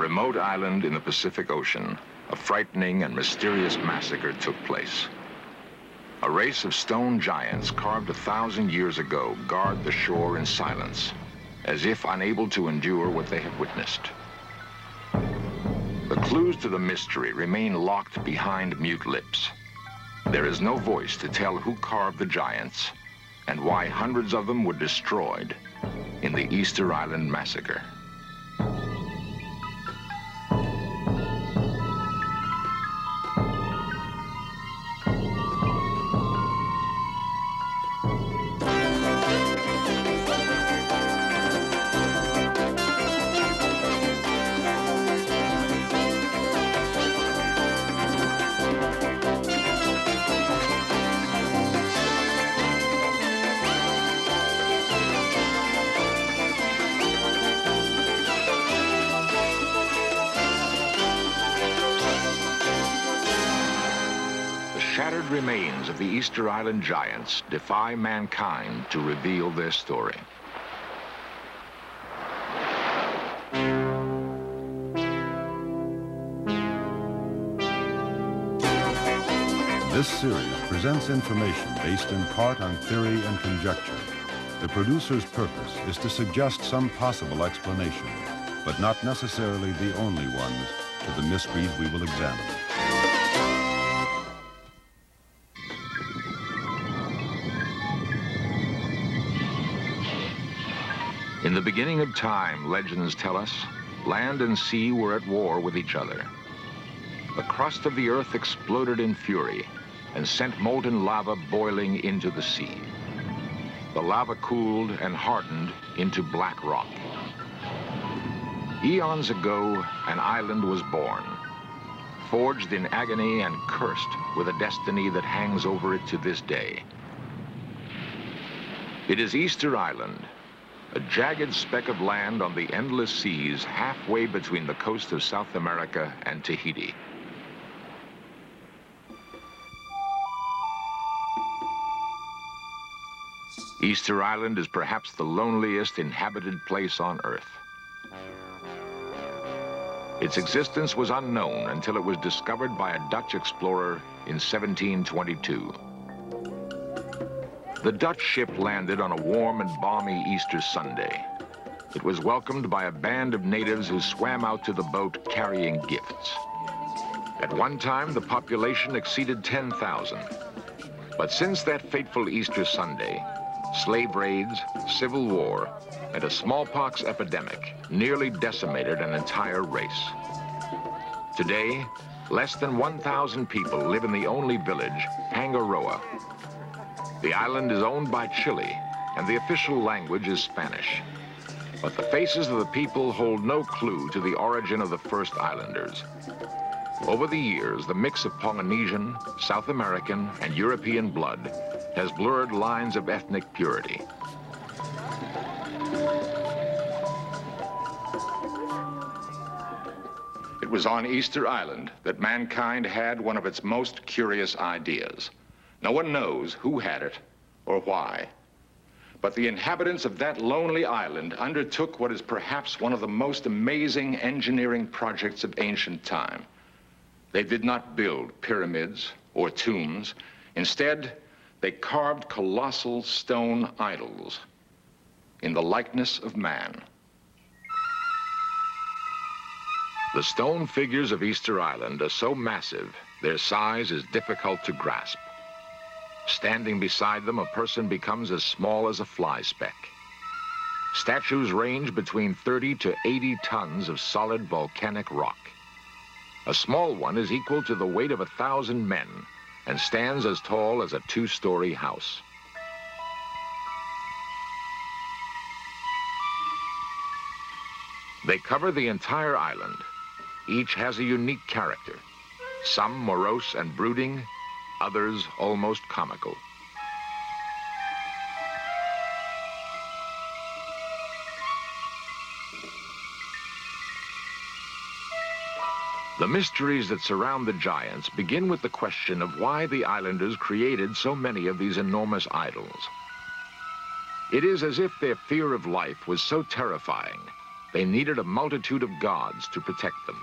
remote island in the Pacific Ocean, a frightening and mysterious massacre took place. A race of stone giants carved 1,000 years ago guard the shore in silence, as if unable to endure what they have witnessed. The clues to the mystery remain locked behind mute lips. There is no voice to tell who carved the giants and why hundreds of them were destroyed in the Easter Island Massacre. Shattered remains of the Easter Island giants defy mankind to reveal their story. This series presents information based in part on theory and conjecture. The producer's purpose is to suggest some possible explanation, but not necessarily the only ones to the mysteries we will examine. In the beginning of time, legends tell us, land and sea were at war with each other. The crust of the earth exploded in fury and sent molten lava boiling into the sea. The lava cooled and hardened into black rock. Eons ago, an island was born, forged in agony and cursed with a destiny that hangs over it to this day. It is Easter Island, a jagged speck of land on the endless seas halfway between the coast of South America and Tahiti. Easter Island is perhaps the loneliest inhabited place on Earth. Its existence was unknown until it was discovered by a Dutch explorer in 1722. The Dutch ship landed on a warm and balmy Easter Sunday. It was welcomed by a band of natives who swam out to the boat carrying gifts. At one time, the population exceeded 10,000. But since that fateful Easter Sunday, slave raids, civil war, and a smallpox epidemic nearly decimated an entire race. Today, less than 1,000 people live in the only village, Hangaroa. The island is owned by Chile, and the official language is Spanish. But the faces of the people hold no clue to the origin of the first islanders. Over the years, the mix of Polynesian, South American, and European blood has blurred lines of ethnic purity. It was on Easter Island that mankind had one of its most curious ideas. No one knows who had it or why. But the inhabitants of that lonely island undertook what is perhaps one of the most amazing engineering projects of ancient time. They did not build pyramids or tombs. Instead, they carved colossal stone idols in the likeness of man. The stone figures of Easter Island are so massive, their size is difficult to grasp. Standing beside them, a person becomes as small as a fly speck. Statues range between 30 to 80 tons of solid volcanic rock. A small one is equal to the weight of 1,000 men and stands as tall as a 2-story house. They cover the entire island. Each has a unique character, some morose and brooding, others almost comical. The mysteries that surround the giants begin with the question of why the islanders created so many of these enormous idols. It is as if their fear of life was so terrifying they needed a multitude of gods to protect them.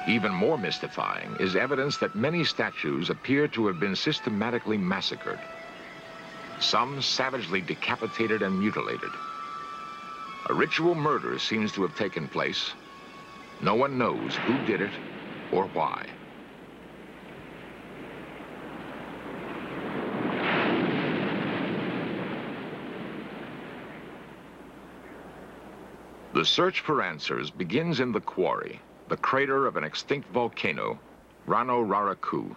Even more mystifying is evidence that many statues appear to have been systematically massacred. Some savagely decapitated and mutilated. A ritual murder seems to have taken place. No one knows who did it or why. The search for answers begins in the quarry, the crater of an extinct volcano, Rano Raraku,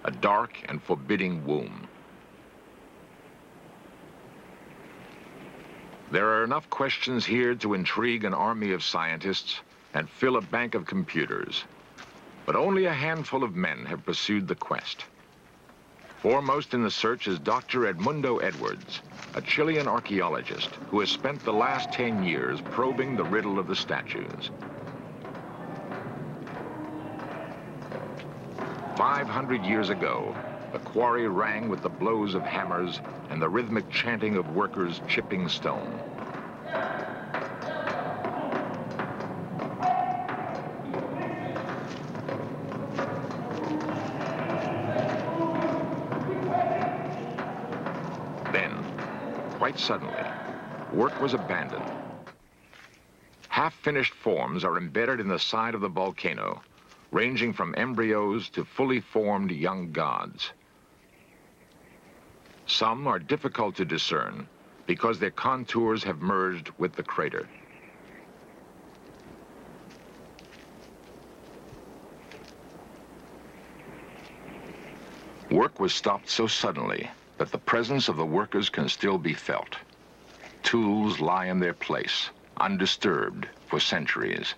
a dark and forbidding womb. There are enough questions here to intrigue an army of scientists and fill a bank of computers. But only a handful of men have pursued the quest. Foremost in the search is Dr. Edmundo Edwards, a Chilean archaeologist who has spent the last 10 years probing the riddle of the statues. 500 years ago, the quarry rang with the blows of hammers and the rhythmic chanting of workers chipping stone. Then, quite suddenly, work was abandoned. Half-finished forms are embedded in the side of the volcano, ranging from embryos to fully formed young gods. Some are difficult to discern because their contours have merged with the crater. Work was stopped so suddenly that the presence of the workers can still be felt. Tools lie in their place, undisturbed for centuries.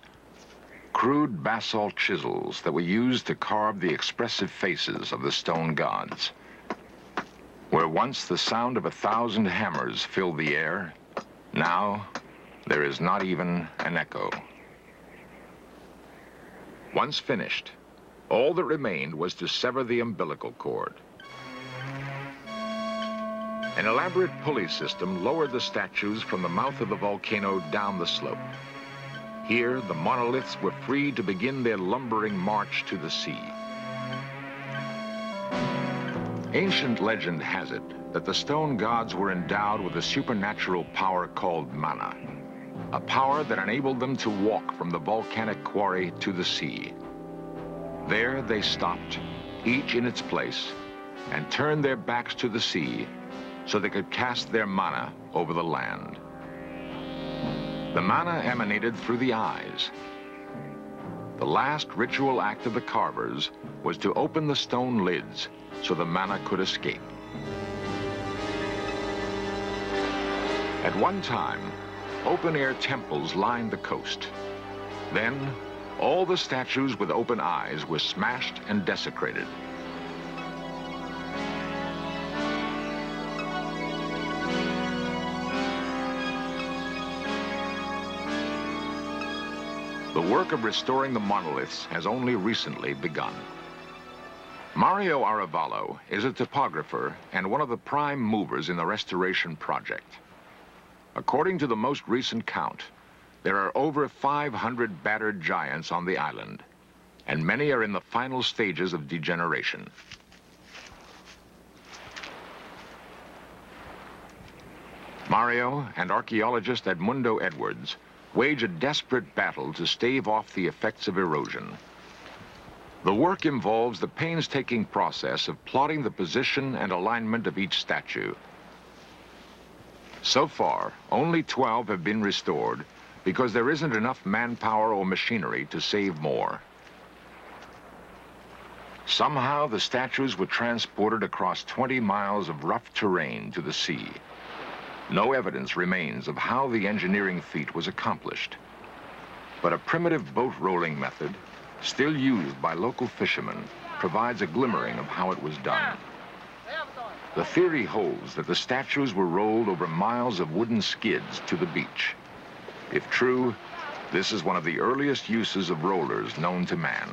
Crude basalt chisels that were used to carve the expressive faces of the stone gods. Where once the sound of 1,000 hammers filled the air, now there is not even an echo. Once finished, all that remained was to sever the umbilical cord. An elaborate pulley system lowered the statues from the mouth of the volcano down the slope. Here, the monoliths were free to begin their lumbering march to the sea. Ancient legend has it that the stone gods were endowed with a supernatural power called mana, a power that enabled them to walk from the volcanic quarry to the sea. There they stopped, each in its place, and turned their backs to the sea so they could cast their mana over the land. The mana emanated through the eyes. The last ritual act of the carvers was to open the stone lids so the mana could escape. At one time, open-air temples lined the coast. Then, all the statues with open eyes were smashed and desecrated. The work of restoring the monoliths has only recently begun. Mario Aravallo is a topographer and one of the prime movers in the restoration project. According to the most recent count, there are over 500 battered giants on the island, and many are in the final stages of degeneration. Mario and archaeologist Edmundo Edwards wage a desperate battle to stave off the effects of erosion. The work involves the painstaking process of plotting the position and alignment of each statue. So far, only 12 have been restored because there isn't enough manpower or machinery to save more. Somehow, the statues were transported across 20 miles of rough terrain to the sea. No evidence remains of how the engineering feat was accomplished. But a primitive boat rolling method, still used by local fishermen, provides a glimmering of how it was done. The theory holds that the statues were rolled over miles of wooden skids to the beach. If true, this is one of the earliest uses of rollers known to man.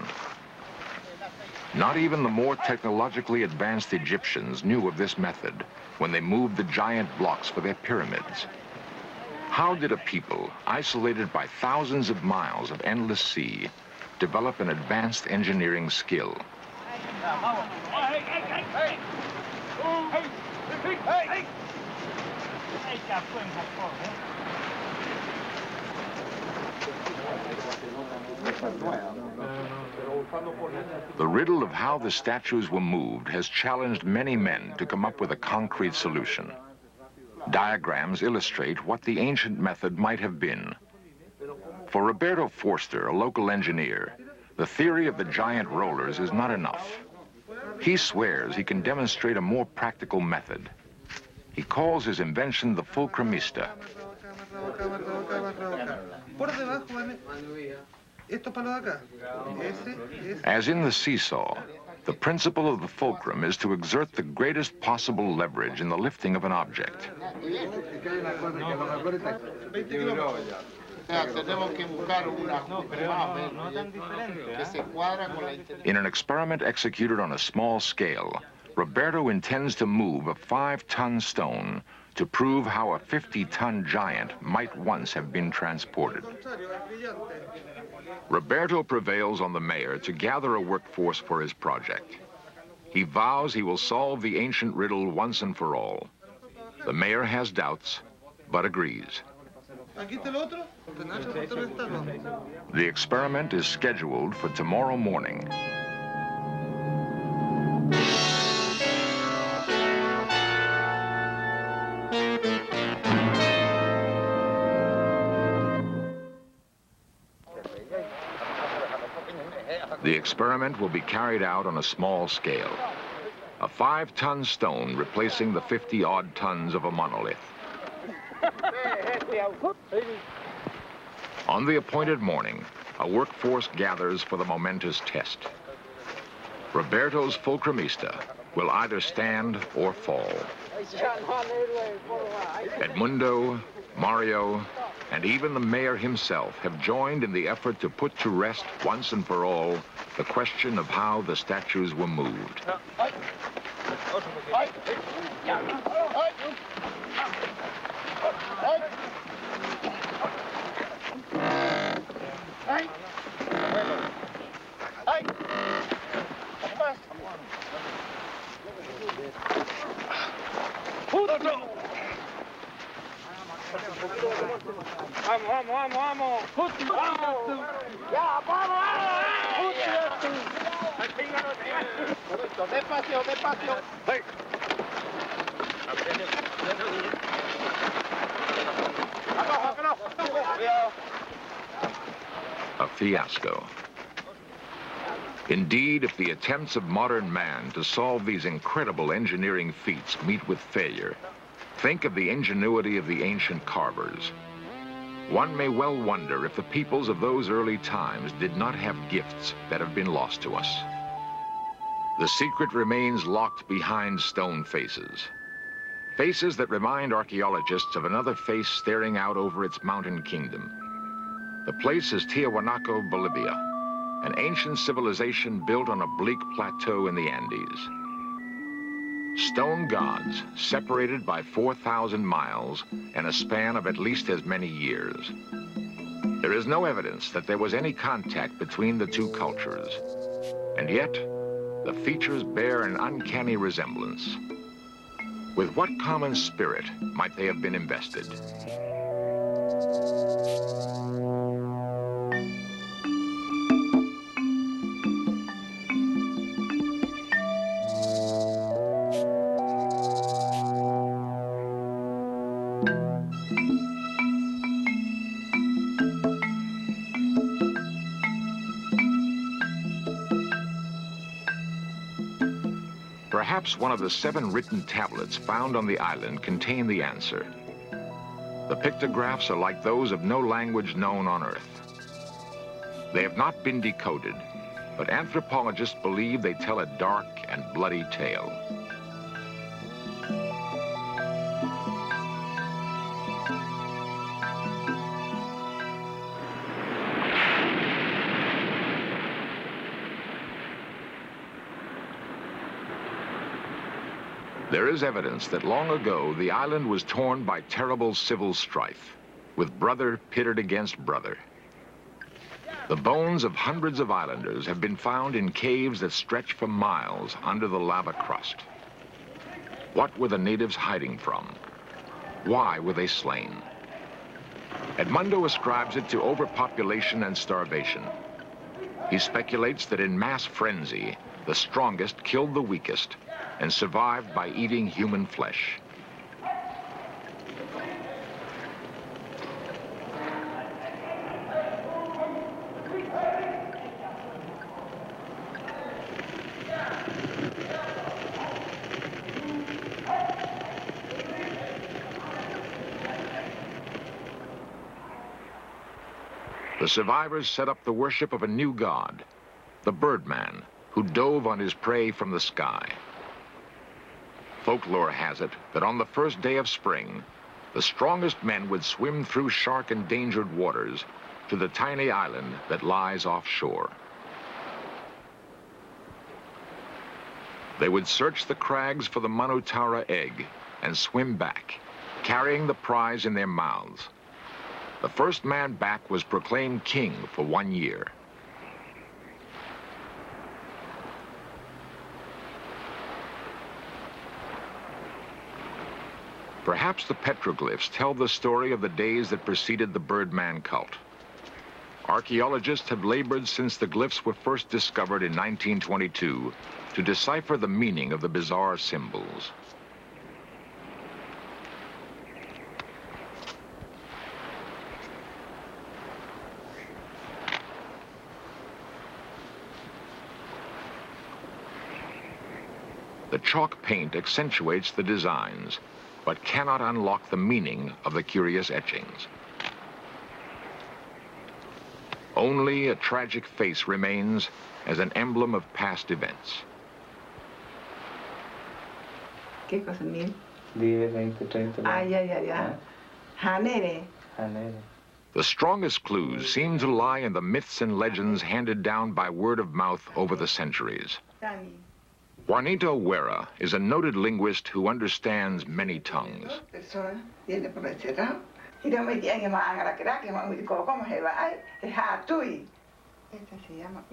Not even the more technologically advanced Egyptians knew of this method when they moved the giant blocks for their pyramids. How did a people, isolated by thousands of miles of endless sea, develop an advanced engineering skill? The riddle of how the statues were moved has challenged many men to come up with a concrete solution. Diagrams illustrate what the ancient method might have been. For Roberto Forster, a local engineer, the theory of the giant rollers is not enough. He swears he can demonstrate a more practical method. He calls his invention the fulcrumista. As in the seesaw, the principle of the fulcrum is to exert the greatest possible leverage in the lifting of an object. In an experiment executed on a small scale, Roberto intends to move a 5-ton stone to prove how a 50-ton giant might once have been transported. Roberto prevails on the mayor to gather a workforce for his project. He vows he will solve the ancient riddle once and for all. The mayor has doubts, but agrees. The experiment is scheduled for tomorrow morning. The experiment will be carried out on a small scale. A 5-ton stone replacing the 50-odd tons of a monolith. On the appointed morning, a workforce gathers for the momentous test. Roberto's fulcrumista will either stand or fall. Edmundo, Mario, and even the mayor himself have joined in the effort to put to rest once and for all the question of how the statues were moved. A fiasco. Indeed, if the attempts of modern man to solve these incredible engineering feats meet with failure, think of the ingenuity of the ancient carvers. One may well wonder if the peoples of those early times did not have gifts that have been lost to us. The secret remains locked behind stone faces. Faces that remind archaeologists of another face staring out over its mountain kingdom. The place is Tiahuanaco, Bolivia, an ancient civilization built on a bleak plateau in the Andes. Stone gods separated by 4,000 miles and a span of at least as many years. There is no evidence that there was any contact between the two cultures. And yet, the features bear an uncanny resemblance. With what common spirit might they have been invested? Perhaps one of the 7 written tablets found on the island contain the answer. The pictographs are like those of no language known on Earth. They have not been decoded, but anthropologists believe they tell a dark and bloody tale. There is evidence that long ago the island was torn by terrible civil strife. with brother pitted against brother. The bones of hundreds of islanders have been found in caves that stretch for miles under the lava crust. What were the natives hiding from? Why were they slain? Edmundo ascribes it to overpopulation and starvation. He speculates that in mass frenzy, the strongest killed the weakest and survived by eating human flesh. The survivors set up the worship of a new god, the Birdman, who dove on his prey from the sky. Folklore has it that on the first day of spring, the strongest men would swim through shark-endangered waters to the tiny island that lies offshore. They would search the crags for the Manotaura egg and swim back, carrying the prize in their mouths. The first man back was proclaimed king for 1 year. Perhaps the petroglyphs tell the story of the days that preceded the Birdman cult. Archaeologists have labored since the glyphs were first discovered in 1922 to decipher the meaning of the bizarre symbols. The chalk paint accentuates the designs, but cannot unlock the meaning of the curious etchings. Only a tragic face remains as an emblem of past events. ¿Qué cosa, Mil? 10, 20, 30. Ya. Hanere. The strongest clues seem to lie in the myths and legends handed down by word of mouth over the centuries. Juanito Huera is a noted linguist who understands many tongues.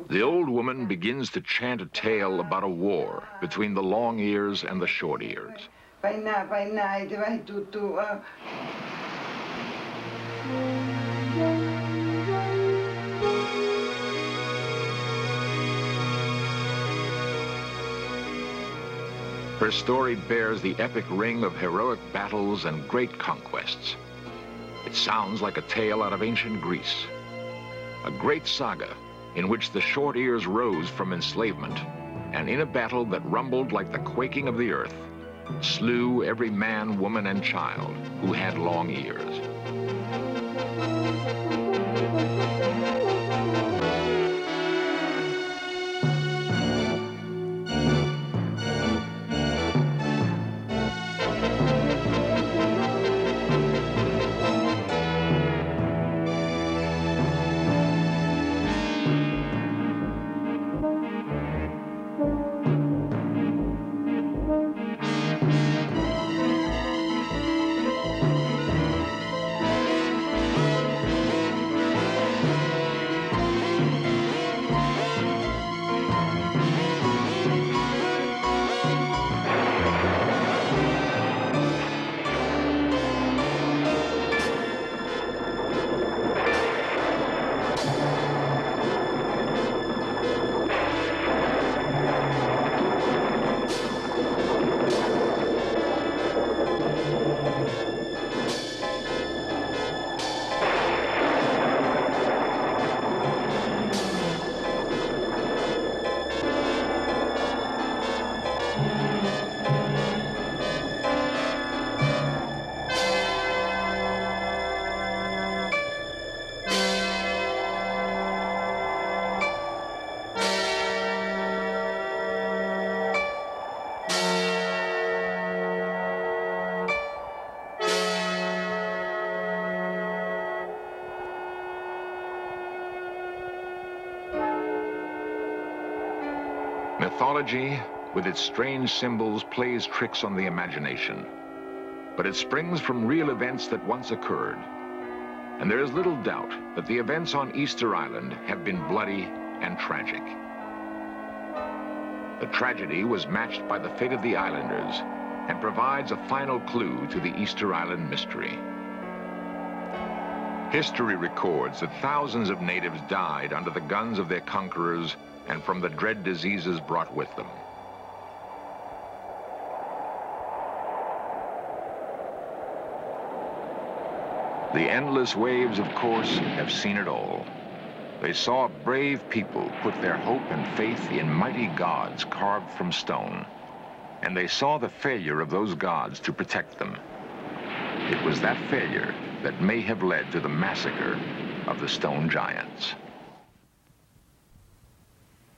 The old woman begins to chant a tale about a war between the long ears and the short ears. Her story bears the epic ring of heroic battles and great conquests. It sounds like a tale out of ancient Greece, a great saga in which the short ears rose from enslavement and in a battle that rumbled like the quaking of the earth, slew every man, woman, and child who had long ears. Mythology, with its strange symbols, plays tricks on the imagination. But it springs from real events that once occurred. And there is little doubt that the events on Easter Island have been bloody and tragic. The tragedy was matched by the fate of the islanders and provides a final clue to the Easter Island mystery. History records that thousands of natives died under the guns of their conquerors and from the dread diseases brought with them. The endless waves, of course, have seen it all. They saw brave people put their hope and faith in mighty gods carved from stone, and they saw the failure of those gods to protect them. It was that failure that may have led to the massacre of the stone giants.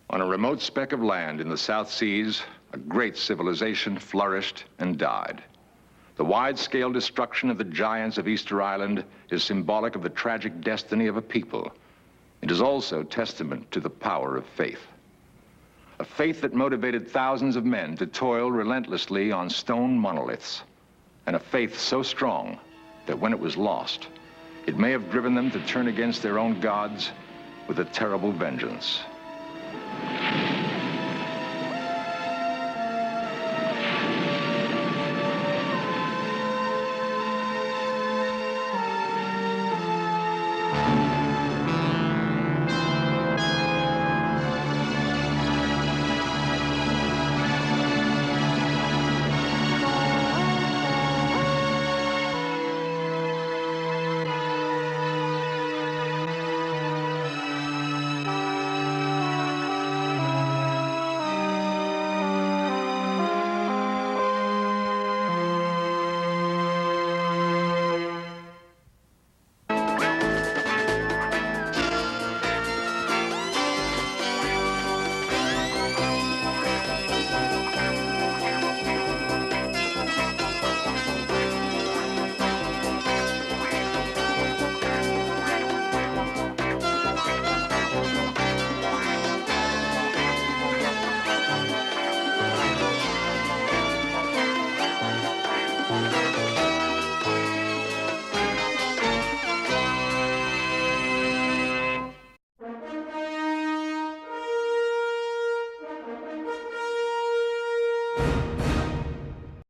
On a remote speck of land in the South Seas, a great civilization flourished and died. The wide-scale destruction of the giants of Easter Island is symbolic of the tragic destiny of a people. It is also testament to the power of faith. A faith that motivated thousands of men to toil relentlessly on stone monoliths, and a faith so strong that when it was lost, it may have driven them to turn against their own gods with a terrible vengeance.